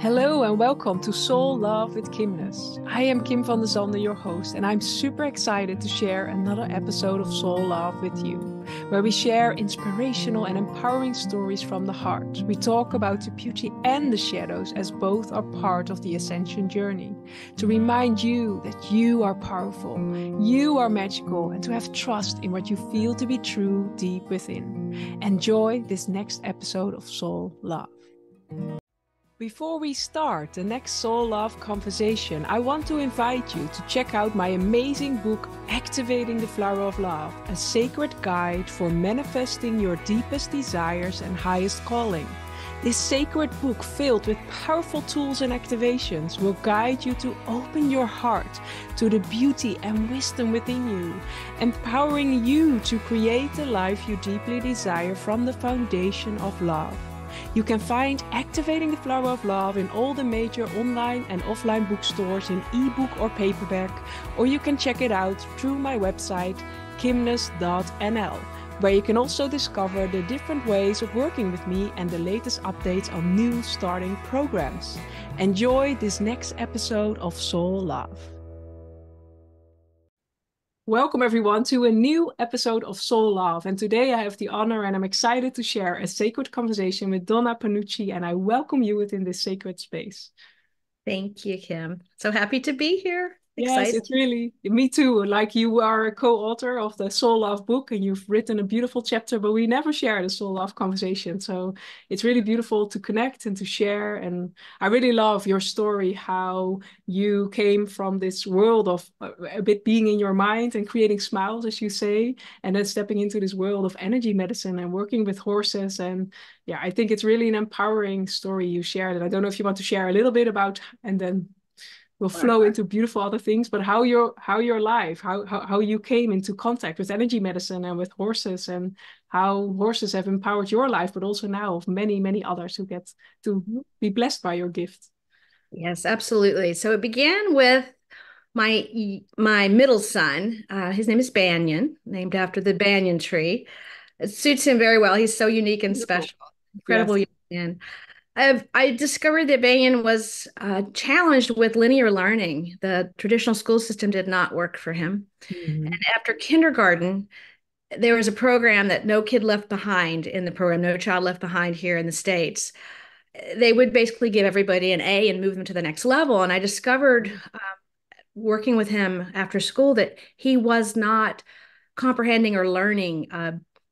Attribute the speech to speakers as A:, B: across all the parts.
A: Hello and welcome to Soul Love with Kimness. I am Kim van der Zanden, your host, and I'm super excited to share another episode of Soul Love with you, where we share inspirational and empowering stories from the heart. We talk about the beauty and the shadows as both are part of the ascension journey, to remind you that you are powerful, you are magical, and to have trust in what you feel to be true deep within. Enjoy this next episode of Soul Love. Before we start the next Soul Love conversation, I want to invite you to check out my amazing book, Activating the Flower of Love, a sacred guide for manifesting your deepest desires and highest calling. This sacred book, filled with powerful tools and activations, will guide you to open your heart to the beauty and wisdom within you, empowering you to create the life you deeply desire from the foundation of love. You can find Activating the Flower of Love in all the major online and offline bookstores in ebook or paperback, or you can check it out through my website, kimness.nl, where you can also discover the different ways of working with me and the latest updates on new starting programs. Enjoy this next episode of Soul Love. Welcome everyone to a new episode of Soul Love, and today I have the honor and I'm excited to share a sacred conversation with Donna Panucci, and I welcome you within this sacred space.
B: Thank you, Kim. So happy to be here.
A: Yes,
B: Excited.
A: it's really, me too. Like, you are a co-author of the Soul Love book and you've written a beautiful chapter, but we never shared a Soul Love conversation. So it's really beautiful to connect and to share. And I really love your story, how you came from this world of a bit being in your mind and creating smiles, as you say, and then stepping into this world of energy medicine and working with horses. And yeah, I think it's really an empowering story you shared. And I don't know if you want to share a little bit about, and then we'll flow into beautiful other things, but how your life, how you came into contact with energy medicine and with horses, and how horses have empowered your life, but also now of many, many others who get to be blessed by your gift.
B: Yes, absolutely. So it began with my middle son. His name is Banyan, named after the banyan tree. It suits him very well. He's so unique and
A: Beautiful.
B: special. Incredible
A: Yes.
B: young man. I discovered that Banyan was challenged with linear learning. The traditional school system did not work for him.
A: Mm-hmm.
B: And after kindergarten, there was a program that No Kid Left Behind in the program, No Child Left Behind here in the States. They would basically give everybody an A and move them to the next level. And I discovered working with him after school that he was not comprehending or learning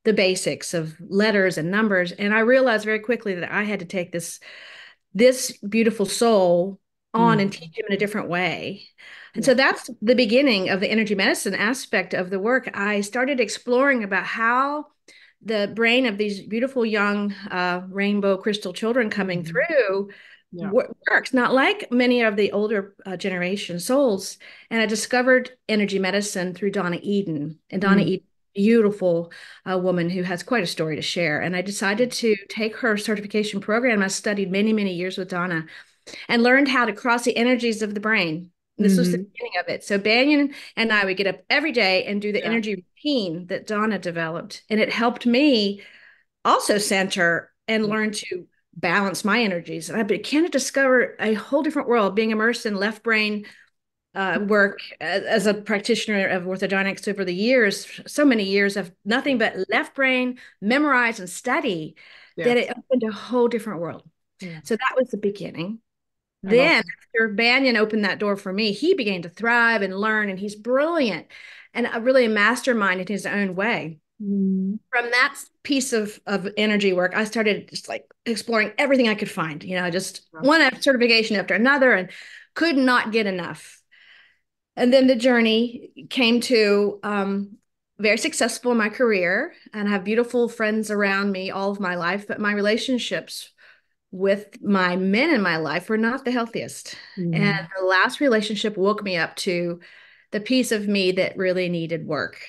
B: the basics of letters and numbers. And I realized very quickly that I had to take this beautiful soul on and teach him in a different way. And so that's the beginning of the energy medicine aspect of the work. I started exploring about how the brain of these beautiful young rainbow crystal children coming through works, not like many of the older generation souls. And I discovered energy medicine through Donna Eden. And Donna Eden, beautiful woman who has quite a story to share. And I decided to take her certification program. I studied many, many years with Donna and learned how to cross the energies of the brain. This was the beginning of it. So Banyan and I would get up every day and do the energy routine that Donna developed. And it helped me also center and learn to balance my energies. And I began to discover a whole different world, being immersed in left brain work as a practitioner of orthodontics over the years, so many years of nothing but left brain, memorize and study, that it opened a whole different world. So that was the beginning. Then after Banyan opened that door for me, he began to thrive and learn, and he's brilliant and really a mastermind in his own way. From that piece of energy work, I started just like exploring everything I could find, just one certification after another, and could not get enough. And then the journey came to very successful in my career, and I have beautiful friends around me all of my life, but my relationships with my men in my life were not the healthiest. And the last relationship woke me up to the piece of me that really needed work.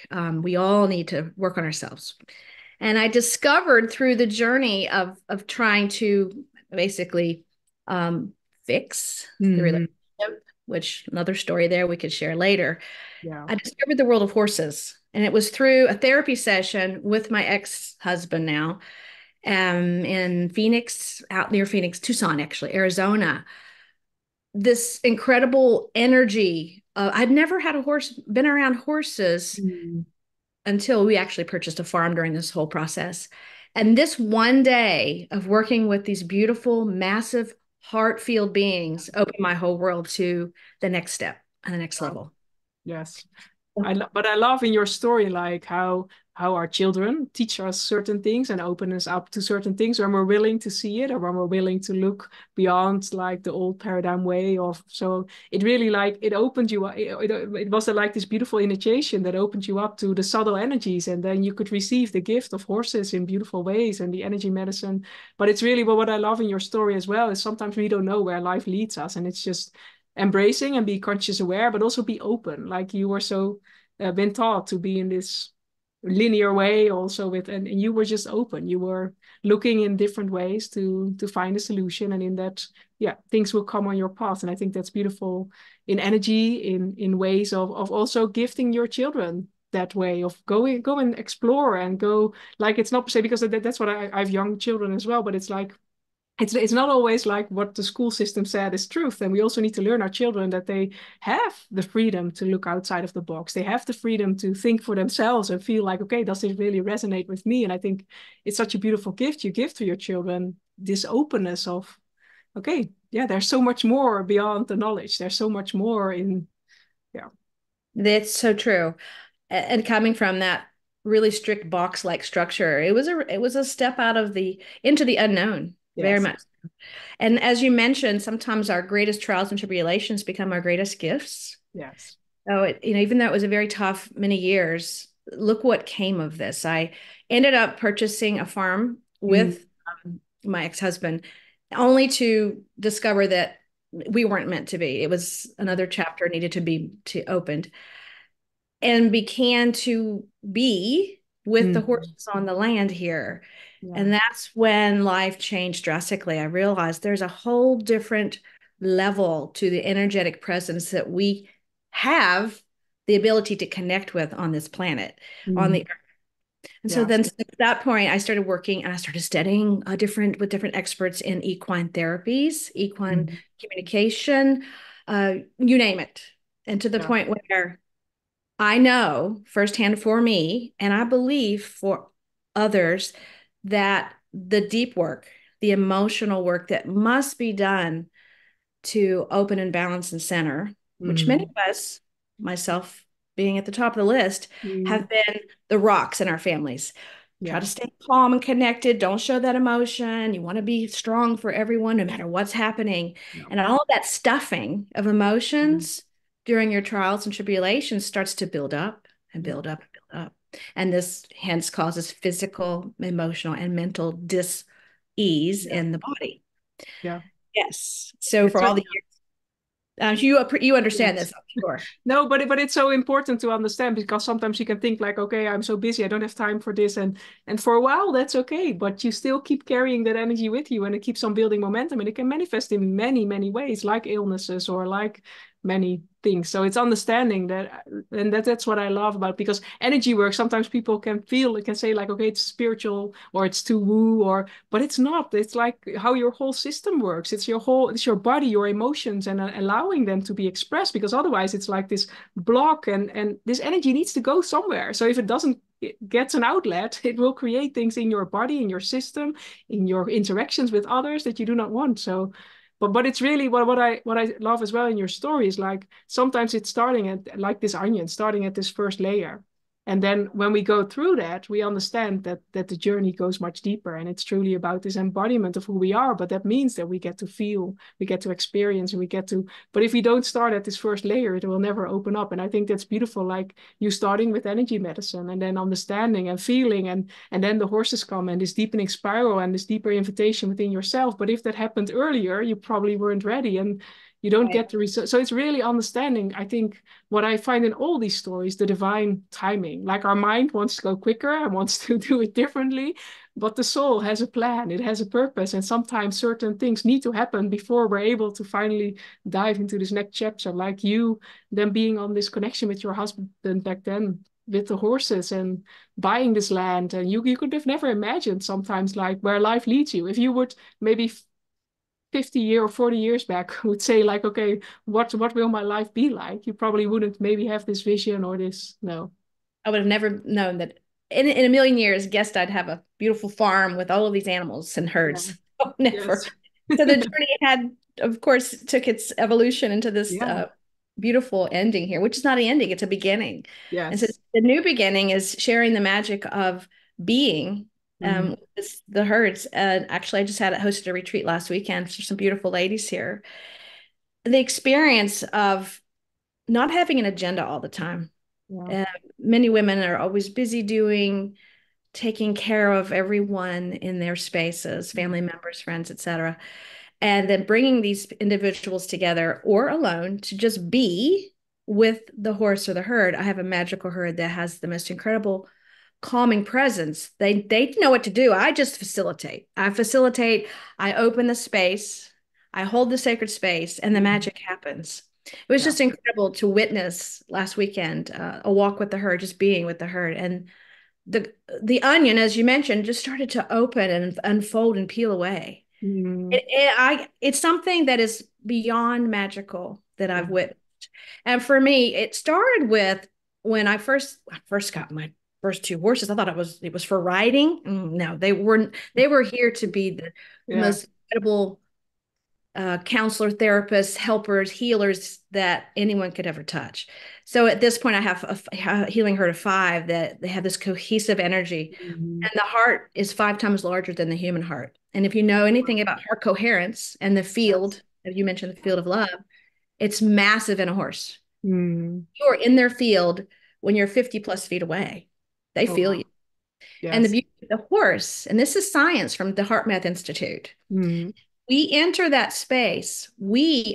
B: We all need to work on ourselves. And I discovered through the journey of trying to basically fix the relationship, which another story there we could share later. I discovered the world of horses. And it was through a therapy session with my ex-husband now. in Phoenix, out near Phoenix, Tucson, actually, Arizona. This incredible energy. I'd never had a horse, been around horses
A: Mm.
B: until we actually purchased a farm during this whole process. And this one day of working with these beautiful, massive heart field beings opened my whole world to the next step and the next
A: Wow.
B: level.
A: Yes. But I love in your story, like how our children teach us certain things and open us up to certain things when we're willing to see it, or when we're willing to look beyond like the old paradigm way of. So it really like it opened you up. It was like this beautiful initiation that opened you up to the subtle energies, and then you could receive the gift of horses in beautiful ways and the energy medicine. But it's really what I love in your story as well is sometimes we don't know where life leads us, and it's just embracing and be conscious aware, but also be open. Like you were so been taught to be in this linear way also with, and you were just open. You were looking in different ways to find a solution, and in that, yeah, things will come on your path. And I think that's beautiful in energy, in ways of also gifting your children that way of go and explore and go. Like it's not per se because that's what I have young children as well, but it's like it's not always like what the school system said is truth. And we also need to learn our children that they have the freedom to look outside of the box. They have the freedom to think for themselves and feel like, okay, does this really resonate with me? And I think it's such a beautiful gift you give to your children, this openness of, okay, yeah, there's so much more beyond the knowledge. There's so much more in, yeah.
B: That's so true. And coming from that really strict box-like structure, it was a step out of the into the unknown, very
A: Yes.
B: much. And as you mentioned, sometimes our greatest trials and tribulations become our greatest gifts.
A: Yes.
B: So even though it was a very tough many years, look what came of this. I ended up purchasing a farm
A: Mm.
B: with my ex-husband, only to discover that we weren't meant to be. It was another chapter needed to be opened, and began to be with the
A: Mm.
B: horses on the land here.
A: Yeah.
B: And that's when life changed drastically. I realized there's a whole different level to the energetic presence that we have the ability to connect with on this planet, on
A: Mm.
B: the earth. And so
A: Yeah.
B: then at that point, I started working and I started studying different experts in equine therapies, equine
A: Mm.
B: communication, you name it. And to the
A: Yeah.
B: point where I know firsthand for me, and I believe for others, that the deep work, the emotional work that must be done to open and balance and center, which many
A: Mm.
B: of us, myself being at the top of the list,
A: Mm.
B: have been the rocks in our families. Try to
A: Yeah.
B: stay calm and connected. Don't show that emotion. You want to be strong for everyone, no matter what's happening.
A: Yeah.
B: And all of that stuffing of
A: Mm.
B: emotions during your trials and tribulations starts to build up and
A: Yeah.
B: build up and build up. And this hence causes physical, emotional, and mental dis-ease
A: Yeah.
B: in the body.
A: Yeah.
B: Yes. So
A: It's
B: for
A: so,
B: all the years, you understand
A: yes.
B: this, I'm sure.
A: No, but it's so important to understand because sometimes you can think like, okay, I'm so busy, I don't have time for this, and for a while that's okay, but you still keep carrying that energy with you, and it keeps on building momentum, and it can manifest in many many ways, like illnesses or like many things. So it's understanding that, and that's what I love about, because energy work sometimes people can feel, it can say like, okay, it's spiritual or it's too woo, or but it's not. It's like how your whole system works. It's your body, your emotions, and allowing them to be expressed, because otherwise it's like this block, and this energy needs to go somewhere. So if it doesn't get an outlet, it will create things in your body, in your system, in your interactions with others that you do not want. So but it's really what I love as well in your story is like sometimes it's starting at like this onion, starting at this first layer. And then when we go through that, we understand that the journey goes much deeper, and it's truly about this embodiment of who we are. But that means that we get to feel, we get to experience, and we get to. But if we don't start at this first layer, it will never open up. And I think that's beautiful. Like you starting with energy medicine, and then understanding and feeling, and then the horses come, and this deepening spiral, and this deeper invitation within yourself. But if that happened earlier, you probably weren't ready, and you don't
B: Right.
A: get the result. So it's really understanding, I think, what I find in all these stories, the divine timing. Like our mind wants to go quicker and wants to do it differently, but the soul has a plan, it has a purpose, and sometimes certain things need to happen before we're able to finally dive into this next chapter. Like you then being on this connection with your husband back then, with the horses and buying this land. And you could have never imagined sometimes like where life leads you. If you would maybe 50 year or 40 years back would say like, okay, what will my life be like? You probably wouldn't maybe have this vision or this. No.
B: I would have never known that in a million years, guessed I'd have a beautiful farm with all of these animals and
A: Yeah.
B: herds. Oh, never.
A: Yes.
B: So the journey had, of course, took its evolution into this
A: Yeah.
B: beautiful ending here, which is not an ending, it's a beginning. And so
A: Yes.
B: the new beginning is sharing the magic of being
A: Mm.
B: with the herds. And actually, I just had hosted a retreat last weekend for some beautiful ladies here. The experience of not having an agenda all the time.
A: Yeah.
B: Uh, Many women are always busy doing, taking care of everyone in their spaces, family members, friends, etc. And then bringing these individuals together or alone to just be with the horse or the herd. I have a magical herd that has the most incredible calming presence. They know what to do. I just facilitate. I open the space, I hold the sacred space, and the
A: Mhm.
B: magic happens. It was
A: Yeah.
B: just incredible to witness last weekend, a walk with the herd, just being with the herd. And the the onion, as you mentioned, just started to open and unfold and peel away.
A: Mm.
B: It's something that is beyond magical that
A: Yeah.
B: I've witnessed. And for me, it started with when I first got my first two horses. I thought it was for riding. No, they weren't. They were here to be the
A: Yeah.
B: most incredible counselor, therapists, helpers, healers that anyone could ever touch. So at this point, I have a healing herd of five that they have this cohesive energy.
A: Mhm.
B: And the heart is 5 times larger than the human heart. And if you know anything about heart coherence and the
A: Yes.
B: field, as you mentioned, the field of love, it's massive in a horse.
A: Mm.
B: You're in their field when you're 50 plus feet away. They
A: Oh,
B: feel you.
A: wow.
B: And the
A: Yes.
B: beauty of the horse, and this is science from the HeartMath Institute,
A: Mm.
B: we enter that space,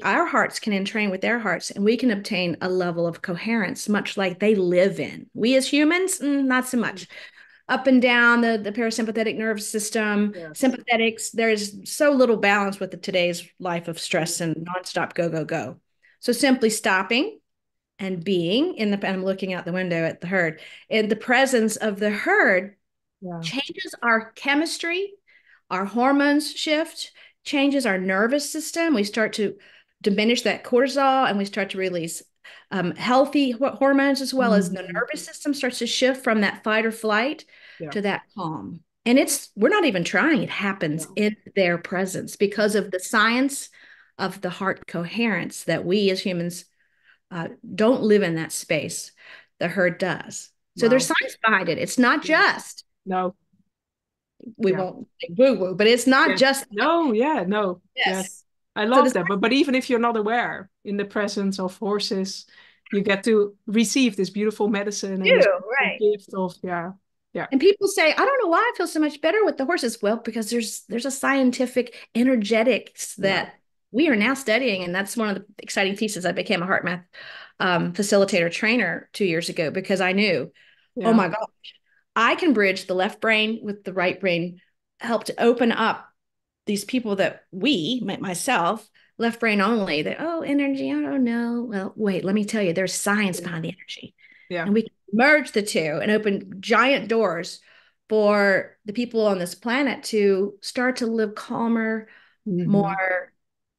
B: our hearts can entrain with their hearts, and we can obtain a level of coherence, much like they live in. We as humans, not so much. Up and down the parasympathetic nervous system,
A: Yes.
B: sympathetics, there's so little balance with today's life of stress and nonstop go, go, go. So simply stopping and being and I'm looking out the window at the herd, in the presence of the herd
A: Yeah.
B: changes our chemistry, our hormones shift, changes our nervous system. We start to diminish that cortisol and we start to release healthy hormones, as well as the
A: Mhm.
B: nervous system starts to shift from that fight or flight
A: Yeah.
B: to that calm. And we're not even trying, it happens
A: Yeah.
B: in their presence because of the science of the heart coherence that we as humans don't live in that space. The herd does. So there's
A: Wow.
B: science behind it. It's not
A: Yes.
B: just,
A: No.
B: we
A: Yeah.
B: won't say woo woo, but it's not
A: Yes.
B: just that.
A: No. Yeah. No. Yes.
B: Yes.
A: I
B: So the
A: love that. But even if you're not aware, in the presence of horses, you get to receive this beautiful medicine and this
B: do,
A: beautiful
B: right.
A: gift of yeah.
B: And people say, I don't know why I feel so much better with the horses. Well, because there's a scientific energetics
A: Yeah.
B: that we are now studying. And that's one of the exciting pieces. I became a heart math facilitator trainer 2 years ago because I knew, oh
A: Yeah.
B: my gosh, I can bridge the left brain with the right brain, help to open up these people that myself, left brain only, that, oh, energy, I don't know. Well, wait, let me tell you, there's science
A: Yeah.
B: behind the energy.
A: Yeah.
B: And we can merge the two and open giant doors for the people on this planet to start to live calmer,
A: Mhm.
B: more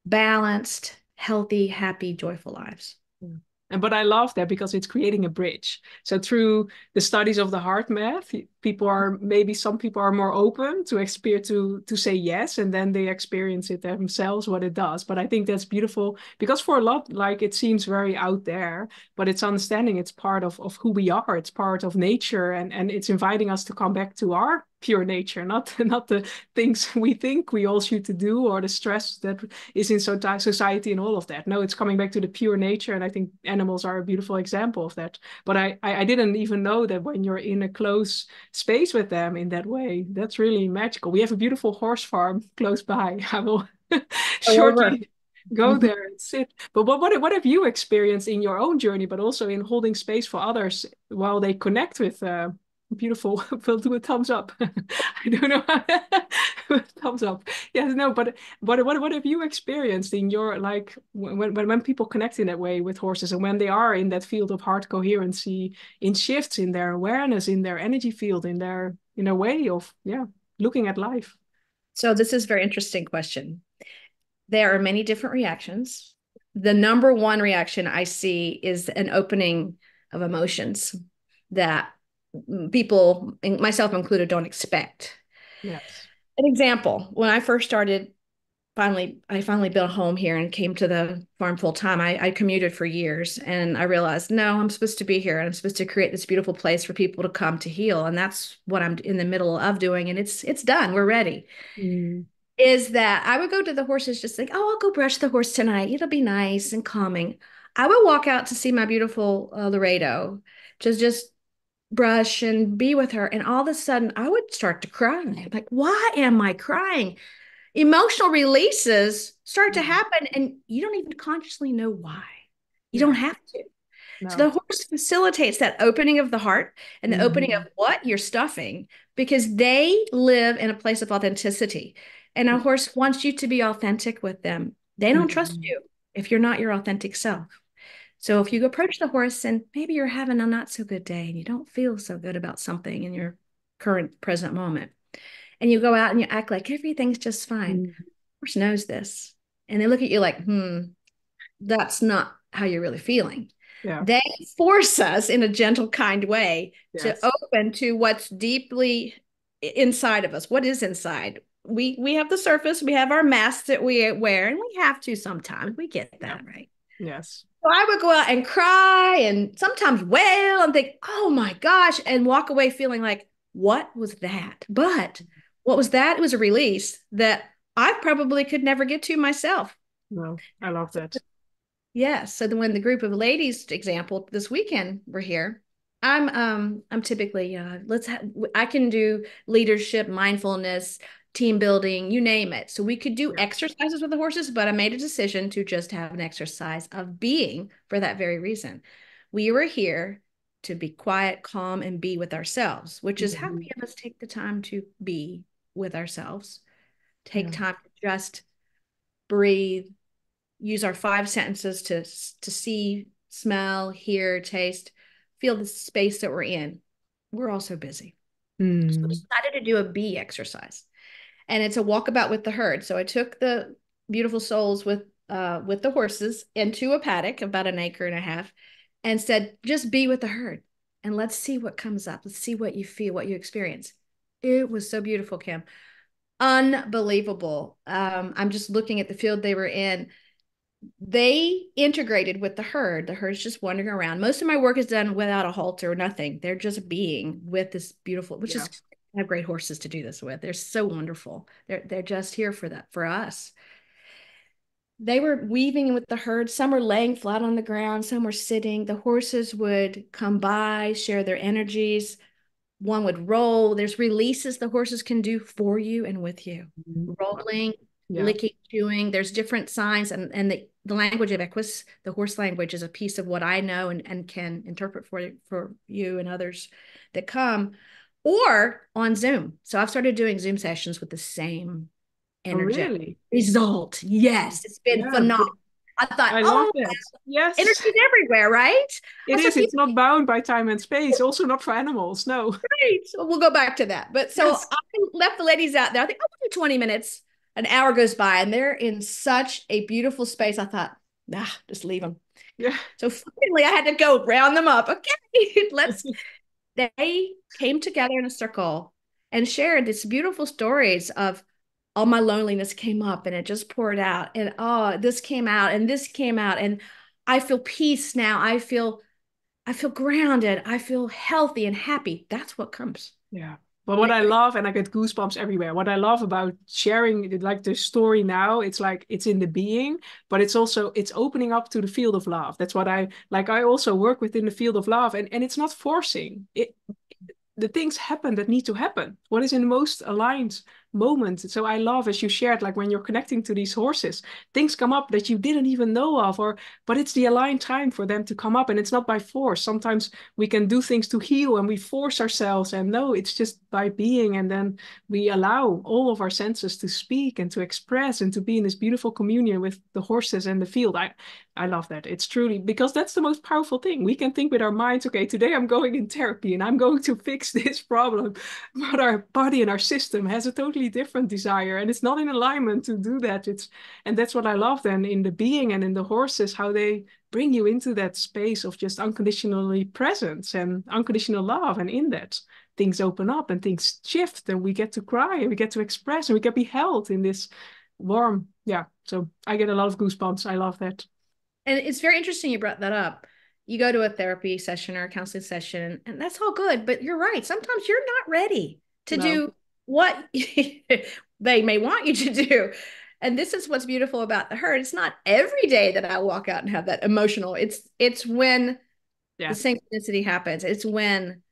B: balanced, healthy, happy, joyful lives.
A: Yeah. And but I love that because it's creating a bridge. So through the studies of the heart math, people are maybe some people are more open to experience to say yes, and then they experience it themselves what it does. But I think that's beautiful because for a lot, like it seems very out there, but it's understanding it's part of who we are. It's part of nature, and it's inviting us to come back to our pure nature, not not the things we think we all should to do or the stress that is in society and all of that. No, it's coming back to the pure nature. And I think animals are a beautiful example of that. But I didn't even know that when you're in a close space with them in that way, that's really magical. We have a beautiful horse farm close by. I will
B: Go over.
A: shortly go there and sit. But what have you experienced in your own journey, but also in holding space for others while they connect with beautiful. Filled with thumbs up. I don't know. Thumbs up. Yes, no, but what have you experienced in your like when people connect in that way with horses and when they are in that field of heart coherency, in shifts in their awareness, in their energy field, in their way of looking at life.
B: So this is a very interesting question. There are many different reactions. The number one reaction I see is an opening of emotions that people, myself included, don't expect.
A: Yes.
B: An example, when I first started, I finally built a home here and came to the farm full time. I commuted for years and I realized, no, I'm supposed to be here and I'm supposed to create this beautiful place for people to come to heal. And that's what I'm in the middle of doing. And it's done. We're ready.
A: Mm.
B: Is that I would go to the horses just like, oh, I'll go brush the horse tonight. It'll be nice and calming. I would walk out to see my beautiful Laredo, just brush and be with her. And all of a sudden, I would start to cry. Like, why am I crying? Emotional releases start to
A: Mm.
B: happen, and you don't even consciously know why. You don't
A: Yeah.
B: have to. So
A: No.
B: the horse facilitates that opening of the heart and the opening of
A: Mhm.
B: what you're stuffing because they live in a place of authenticity. And a horse wants you to be authentic with them. They don't trust
A: Mhm.
B: you if you're not your authentic self. So if you approach the horse and maybe you're having a not so good day and you don't feel so good about something in your current present moment, and you go out and you act like everything's just fine,
A: Mhm.
B: the horse knows this. And they look at you like, that's not how you're really feeling.
A: Yeah.
B: They force us in a gentle, kind way to
A: Yes.
B: open to what's deeply inside of us. What is inside? We have the surface, we have our masks that we wear, and we have to sometimes. We get
A: Yeah.
B: that, right?
A: Yes.
B: So I would go out and cry and sometimes wail and think, oh my gosh, and walk away feeling like, what was that? But what was that? It was a release that I probably could never get to myself.
A: No, I love that.
B: Yes. So then when the group of ladies example this weekend were here, I'm typically I can do leadership, mindfulness, team building, you name it. So we could do
A: Yeah.
B: exercises with the horses, but I made a decision to just have an exercise of being for that very reason. We were here to be quiet, calm, and be with ourselves, which is how
A: Mhm.
B: many of us take the time to be with ourselves, take
A: Yeah.
B: time to just breathe, use our five senses to see, smell, hear, taste, feel the space that we're in. We're all so busy. So I
A: Mm.
B: decided to do a bee exercise. And it's a walkabout with the herd. So I took the beautiful souls with the horses into a paddock about an acre and a half and said, just be with the herd and let's see what comes up. Let's see what you feel, what you experience. It was so beautiful, Kim. Unbelievable. I'm just looking at the field they were in. They integrated with the herd. The herd's just wandering around. Most of my work is done without a halter or nothing. They're just being with this beautiful, which
A: Yeah.
B: is I have great horses to do this with. They're so wonderful. They're just here for that for us. They were weaving with the herd. Some were laying flat on the ground. Some were sitting. The horses would come by, share their energies. One would roll. There's releases the horses can do for you and with you.
A: Mhm.
B: Rolling,
A: Yeah.
B: licking, chewing. There's different signs, and the language of Equus, the horse language, is a piece of what I know and can interpret for you and others that come, or on Zoom. So I've started doing Zoom sessions with the same
A: Oh,
B: energetic
A: really?
B: result. Yes, it's been
A: Yeah.
B: phenomenal. I thought,
A: I love
B: oh,
A: that. Yes.
B: energy's everywhere, right?
A: It
B: I said,
A: is. It's not bound by time and space. Also not for animals. No.
B: great. So we'll go back to that. But so
A: Yes.
B: I left the ladies out there. I think I'll do 20 minutes. An hour goes by and they're in such a beautiful space. I thought, just leave them.
A: Yeah.
B: So finally I had to go round them up. Okay, they came together in a circle and shared these beautiful stories of all my loneliness came up and it just poured out. And oh, this came out and this came out. And I feel peace now. I feel grounded. I feel healthy and happy. That's what comes.
A: Yeah. But what I love, and I get goosebumps everywhere, what I love about sharing like the story now, it's like it's in the being, but it's also it's opening up to the field of love. That's what I like. I also work within the field of love, and it's not forcing it. The things happen that need to happen. What is in most aligned moment. So I love, as you shared, like when you're connecting to these horses, things come up that you didn't even know of, or but it's the aligned time for them to come up, and it's not by force. Sometimes we can do things to heal and we force ourselves, and no, it's just by being, and then we allow all of our senses to speak and to express and to be in this beautiful communion with the horses and the field. I love that. It's truly, because that's the most powerful thing. We can think with our minds, okay, today I'm going in therapy and I'm going to fix this problem. But our body and our system has a totally different desire, and it's not in alignment to do that. And that's what I love then in the being and in the horses, how they bring you into that space of just unconditionally presence and unconditional love. And in that, things open up and things shift, and we get to cry and we get to express and we get to be held in this warm. Yeah. So I get a lot of goosebumps. I love that.
B: And it's very interesting you brought that up. You go to a therapy session or a counseling session, and that's all good, but you're right. Sometimes you're not ready to
A: No.
B: do what they may want you to do. And this is what's beautiful about the herd. It's not every day that I walk out and have that emotional. It's when the synchronicity happens. It's when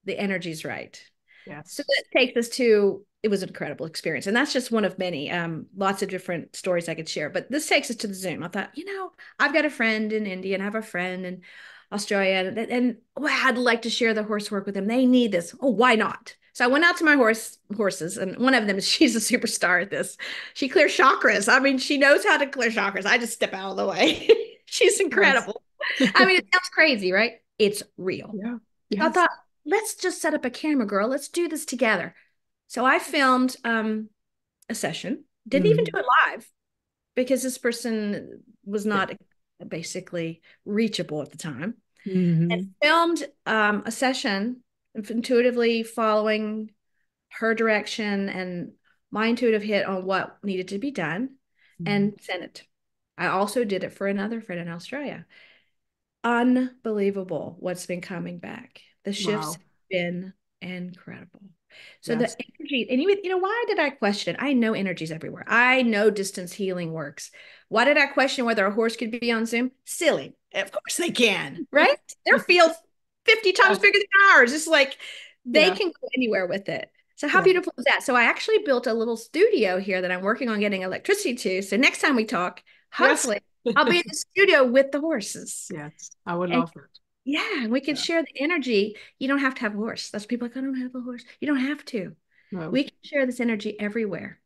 B: the energy's right.
A: Yes.
B: So that takes us to, it was an incredible experience. And that's just one of many, lots of different stories I could share. But this takes us to the Zoom. I thought, I've got a friend in India and I have a friend in Australia. And I'd like to share the horse work with them. They need this. Oh, why not? So I went out to my horses, and one of them is, she's a superstar at this. She clears chakras. I mean, she knows how to clear chakras. I just step out of the way. She's incredible. I mean, it sounds crazy, right? It's real.
A: Yeah.
B: Yes. I thought, let's just set up a camera, girl. Let's do this together. So I filmed a session. Didn't even do it live because this person was not basically reachable at the time. And filmed a session, intuitively following her direction and my intuitive hit on what needed to be done, and sent it. I also did it for another friend in Australia. Unbelievable what's been coming back. The shifts have been incredible. So the energy, and even, why did I question? I know energy's everywhere. I know distance healing works. Why did I question whether a horse could be on Zoom? Silly. Of course they can, right? Their field's 50 times bigger than ours. It's like they can go anywhere with it. So how beautiful is that? So I actually built a little studio here that I'm working on getting electricity to. So next time we talk, hopefully I'll be in the studio with the horses.
A: Yes, I would love that.
B: Yeah, we can share the energy. You don't have to have a horse. That's people like, I don't have a horse. You don't have to. No. We can share this energy everywhere.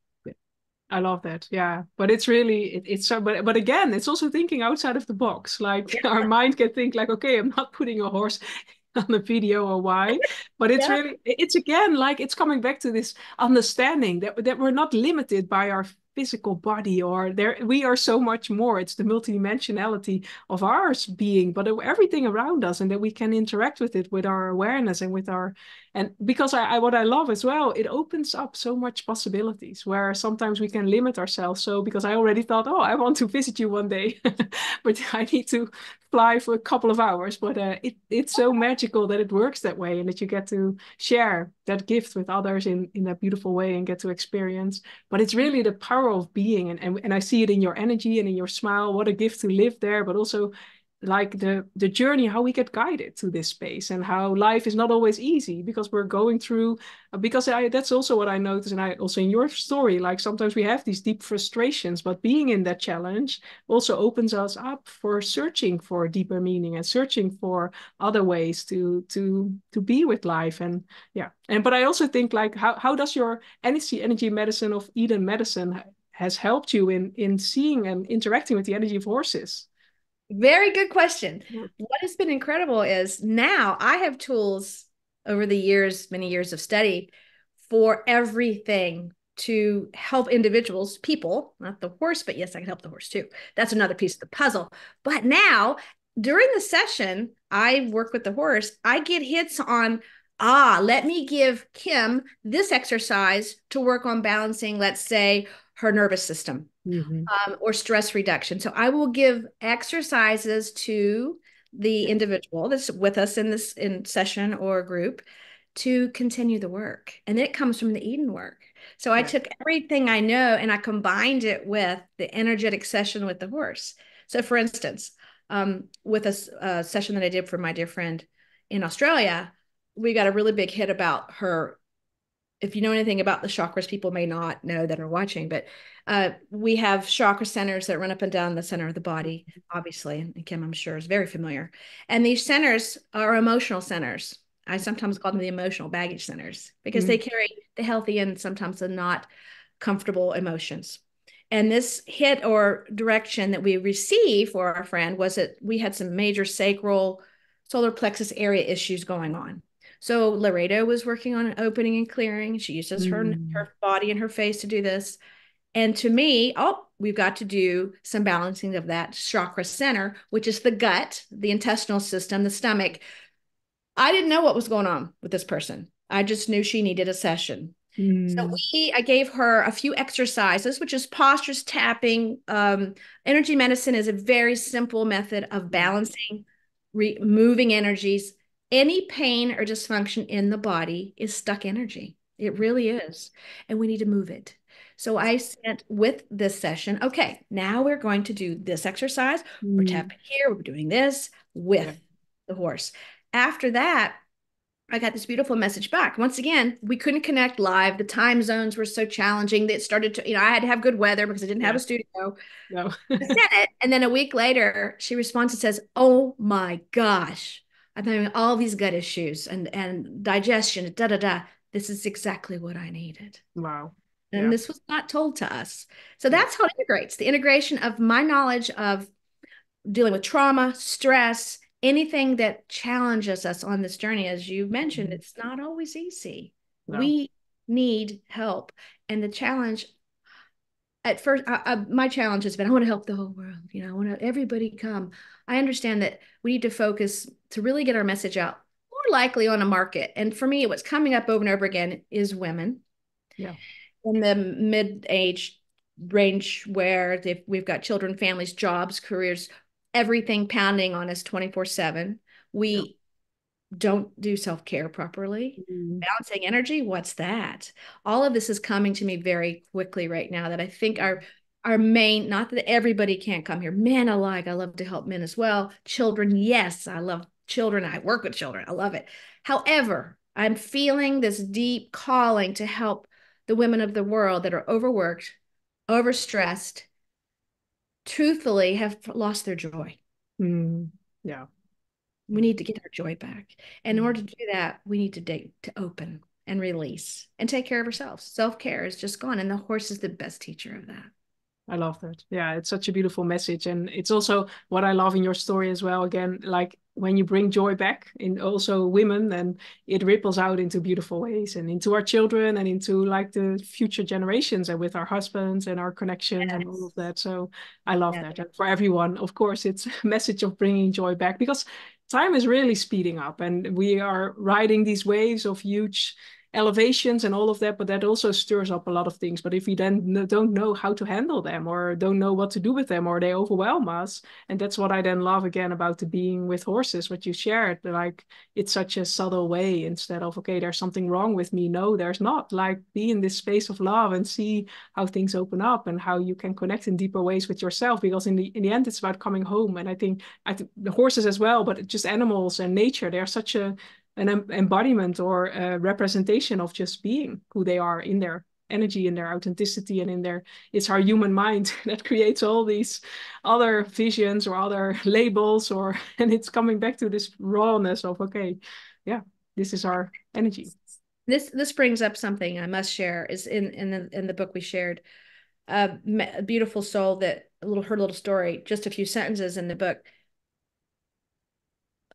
A: I love that. Yeah. But it's really, it's so, but again, it's also thinking outside of the box. Like our mind can think like, okay, I'm not putting a horse on the video or why, but it's really, it's again, like it's coming back to this understanding that we're not limited by our physical body, or we are so much more. It's the multidimensionality of ours being, but everything around us, and that we can interact with it with our awareness and with our, and because what I love as well, it opens up so much possibilities where sometimes we can limit ourselves. So because I already thought, oh, I want to visit you one day, but I need to fly for a couple of hours. But it's so magical that it works that way, and that you get to share that gift with others in that beautiful way and get to experience. But it's really the power of being, and I see it in your energy and in your smile. What a gift to live there, but also like the journey, how we get guided to this space, and how life is not always easy because we're going through, because that's also what I noticed, and I also in your story, like sometimes we have these deep frustrations, but being in that challenge also opens us up for searching for deeper meaning and searching for other ways to be with life. And but I also think like how does your energy medicine of Eden medicine has helped you in seeing and interacting with the energy of horses?
B: Very good question. What has been incredible is now I have tools over the years, many years of study, for everything to help individuals, people, not the horse, but yes, I can help the horse too. That's another piece of the puzzle. But now during the session, I work with the horse. I get hits on, let me give Kim this exercise to work on balancing, let's say, her nervous system. Or stress reduction. So I will give exercises to the individual that's with us in session or group to continue the work. And it comes from the Eden work. So I took everything I know and I combined it with the energetic session with the horse. So for instance, with a session that I did for my dear friend in Australia, we got a really big hit about her if you know anything about the chakras, people may not know that are watching, but we have chakra centers that run up and down the center of the body, obviously. And Kim, I'm sure, is very familiar. And these centers are emotional centers. I sometimes call them the emotional baggage centers because they carry the healthy and sometimes the not comfortable emotions. And this hit or direction that we received for our friend was that we had some major sacral solar plexus area issues going on. So Laredo was working on opening and clearing. She uses her body and her face to do this. And to me, oh, we've got to do some balancing of that chakra center, which is the gut, the intestinal system, the stomach. I didn't know what was going on with this person. I just knew she needed a session. So I gave her a few exercises, which is postures, tapping. Energy medicine is a very simple method of balancing, moving energies. Any pain or dysfunction in the body is stuck energy. It really is. And we need to move it. So I said with this session, okay, now we're going to do this exercise. We're tapping here. We're doing this with the horse. After that, I got this beautiful message back. Once again, we couldn't connect live. The time zones were so challenging that it started to, I had to have good weather because I didn't have a studio.
A: No.
B: I sent it. And then a week later, she responds and says, oh my gosh, I'm having all these gut issues and digestion, da, da, da. This is exactly what I needed.
A: Wow.
B: And this was not told to us. So that's how it integrates, the integration of my knowledge of dealing with trauma, stress, anything that challenges us on this journey. As you mentioned, it's not always easy.
A: No.
B: We need help. And the challenge at first, my challenge has been, I want to help the whole world. I want to everybody come. I understand that we need to focus to really get our message out, more likely on a market. And for me, what's coming up over and over again is women.
A: Yeah.
B: In the mid-age range where we've got children, families, jobs, careers, everything pounding on us 24/7. We don't do self-care properly. Balancing energy, what's that? All of this is coming to me very quickly right now that I think our main, not that everybody can't come here, men alike, I love to help men as well. Children, yes, I love children. I work with children. I love it. However, I'm feeling this deep calling to help the women of the world that are overworked, overstressed, truthfully have lost their joy.
A: Yeah.
B: We need to get our joy back. And in order to do that, we need to open and release and take care of ourselves. Self-care is just gone. And the horse is the best teacher of that.
A: I love that. Yeah, it's such a beautiful message. And it's also what I love in your story as well. Again, like when you bring joy back in also women, and it ripples out into beautiful ways and into our children and into like the future generations and with our husbands and our connections and all of that. So I love that. And for everyone, of course, it's a message of bringing joy back because time is really speeding up and we are riding these waves of huge elevations and all of that, but that also stirs up a lot of things. But if we then don't know how to handle them or don't know what to do with them or they overwhelm us, and that's what I then love again about the being with horses, what you shared, like it's such a subtle way instead of, okay, there's something wrong with me. No, there's not. Like be in this space of love and see how things open up and how you can connect in deeper ways with yourself, because in the end, it's about coming home. And I think the horses as well, but just animals and nature, they're such an embodiment or a representation of just being who they are in their energy, in their authenticity, and in their, it's our human mind that creates all these other visions or other labels, or and it's coming back to this rawness of, okay, yeah, this is our energy.
B: This brings up something I must share is in the book we shared, a beautiful soul that her little story, just a few sentences in the book.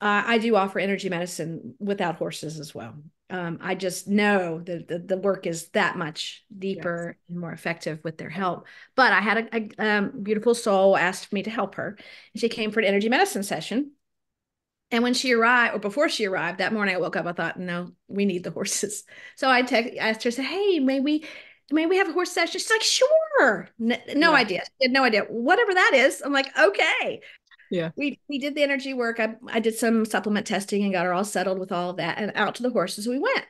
B: I do offer energy medicine without horses as well. I just know that the work is that much deeper and more effective with their help. But I had a beautiful soul asked me to help her. And she came for an energy medicine session. And when she arrived, or before she arrived, that morning I woke up, I thought, no, we need the horses. So I asked her, I said, hey, may we have a horse session? She's like, sure. No idea. She had no idea. Whatever that is. I'm like, okay.
A: Yeah.
B: We did the energy work. I did some supplement testing and got her all settled with all of that. And out to the horses we went.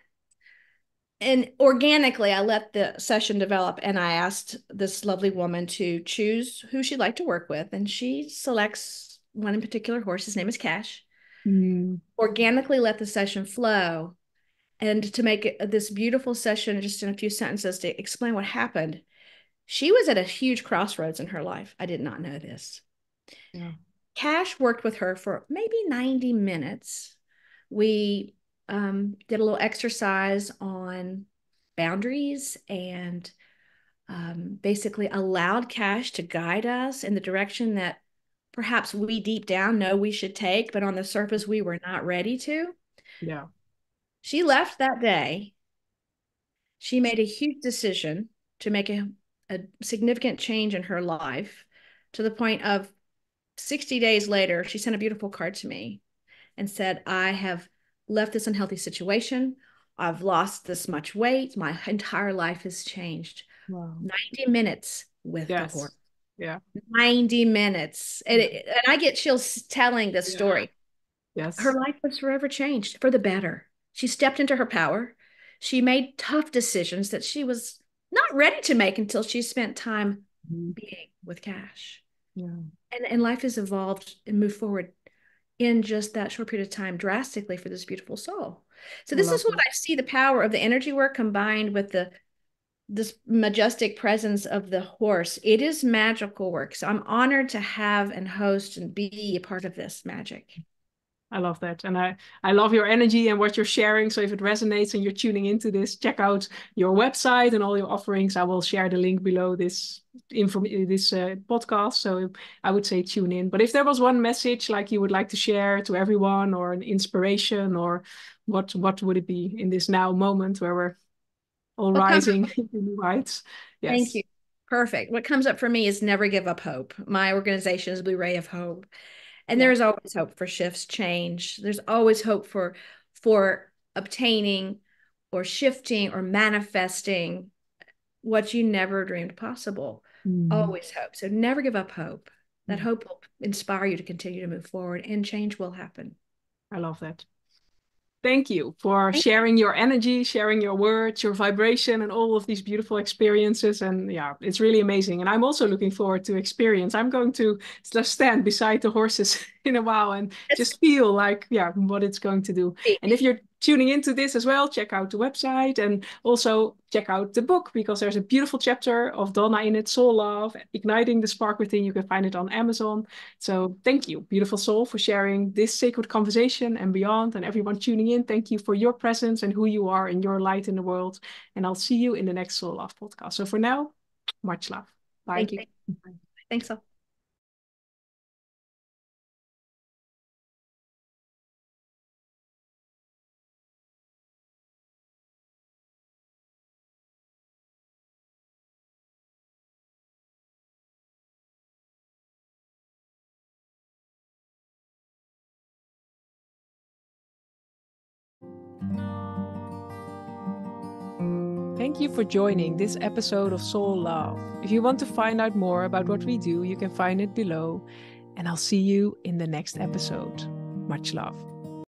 B: And organically, I let the session develop. And I asked this lovely woman to choose who she'd like to work with. And she selects one in particular horse. His name is Cash. Organically let the session flow. And to make this beautiful session just in a few sentences to explain what happened, she was at a huge crossroads in her life. I did not know this.
A: Yeah.
B: Cash worked with her for maybe 90 minutes. We did a little exercise on boundaries and basically allowed Cash to guide us in the direction that perhaps we deep down know we should take, but on the surface we were not ready to.
A: Yeah.
B: She left that day. She made a huge decision to make a significant change in her life, to the point of 60 days later, she sent a beautiful card to me and said, I have left this unhealthy situation. I've lost this much weight. My entire life has changed.
A: Wow.
B: 90 minutes with the horse.
A: Yeah.
B: 90 minutes. And, and I get chills telling this story.
A: Yes.
B: Her life was forever changed for the better. She stepped into her power. She made tough decisions that she was not ready to make until she spent time being with Cash.
A: Yeah.
B: And life has evolved and moved forward in just that short period of time drastically for this beautiful soul. So this is what I see, the power of the energy work combined with this majestic presence of the horse. It is magical work. So I'm honored to have and host and be a part of this magic.
A: I love that. And I love your energy and what you're sharing. So if it resonates and you're tuning into this, check out your website and all your offerings. I will share the link below this podcast. So I would say tune in. But if there was one message like you would like to share to everyone, or an inspiration, or what would it be in this now moment where we're all rising in new heights? Yes.
B: Thank you. Perfect. What comes up for me is never give up hope. My organization is Blue Ray of Hope. And there's always hope for shifts, change. There's always hope for obtaining or shifting or manifesting what you never dreamed possible. Always hope. So never give up hope. That hope will inspire you to continue to move forward, and change will happen.
A: I love that. Thank you for sharing your energy, sharing your words, your vibration, and all of these beautiful experiences. And yeah, it's really amazing. And I'm also looking forward to experience. I'm going to just stand beside the horses in a while and just feel like, yeah, what it's going to do. And if you're tuning into this as well, check out the website and also check out the book, because there's a beautiful chapter of Donna in it, Soul Love, Igniting the Spark Within. You can find it on Amazon. So thank you, beautiful soul, for sharing this sacred conversation and beyond. And everyone tuning in, thank you for your presence and who you are and your light in the world. And I'll see you in the next Soul Love podcast. So for now, much love. Bye.
B: Thank you. Thanks all.
A: Thank you for joining this episode of Soul Love. If you want to find out more about what we do, you can find it below. And I'll see you in the next episode. Much love.